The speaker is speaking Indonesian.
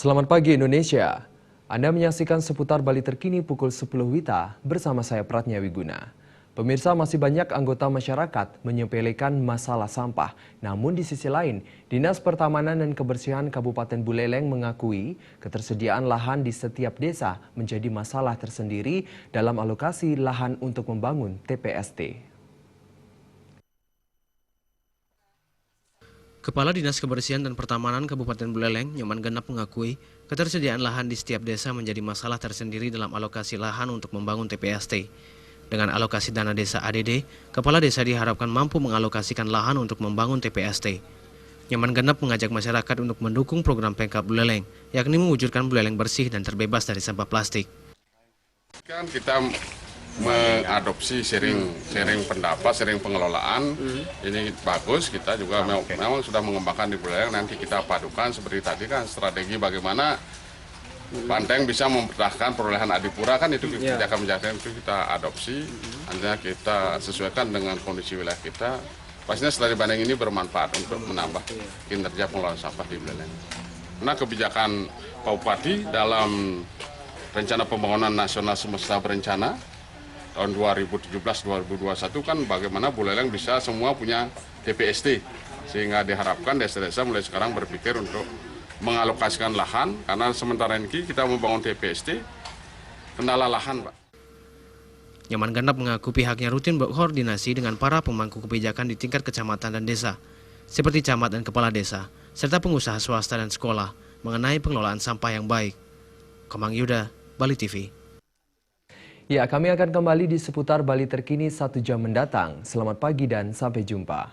Selamat pagi Indonesia. Anda menyaksikan seputar Bali terkini pukul 10 WITA bersama saya Pratnya Wiguna. Pemirsa, masih banyak anggota masyarakat menyepelekan masalah sampah. Namun di sisi lain, Dinas Pertamanan dan Kebersihan Kabupaten Buleleng mengakui ketersediaan lahan di setiap desa menjadi masalah tersendiri dalam alokasi lahan untuk membangun TPST. Kepala Dinas Kebersihan dan Pertamanan Kabupaten Buleleng, Nyoman Genap mengakui ketersediaan lahan di setiap desa menjadi masalah tersendiri dalam alokasi lahan untuk membangun TPST. Dengan alokasi dana desa ADD, Kepala Desa diharapkan mampu mengalokasikan lahan untuk membangun TPST. Nyoman Genap mengajak masyarakat untuk mendukung program Pemkab Buleleng, yakni mewujudkan Buleleng bersih dan terbebas dari sampah plastik. Kita mengadopsi sharing pendapat, sharing pengelolaan. Ini bagus, kita juga memang sudah mengembangkan di Buleleng. Nanti kita padukan seperti tadi kan, strategi bagaimana Banteng bisa mempertahankan perolehan Adipura kan, itu kita akan menjaga, itu kita adopsi. Artinya kita sesuaikan dengan kondisi wilayah kita. Pastinya setelah Banteng ini bermanfaat untuk menambah kinerja pengelolaan sampah di Buleleng. Karena kebijakan Pak Bupati dalam Rencana Pembangunan Nasional Semesta Berencana tahun 2017-2021 kan bagaimana Buleleng bisa semua punya TPST, sehingga diharapkan desa-desa mulai sekarang berpikir untuk mengalokasikan lahan, karena sementara ini kita membangun TPST kendala lahan, Pak. Nyoman Genap mengaku pihaknya rutin berkoordinasi dengan para pemangku kebijakan di tingkat kecamatan dan desa, seperti camat dan kepala desa, serta pengusaha swasta dan sekolah mengenai pengelolaan sampah yang baik. Komang Yuda, Bali TV. Ya, kami akan kembali di seputar Bali terkini 1 jam mendatang. Selamat pagi dan sampai jumpa.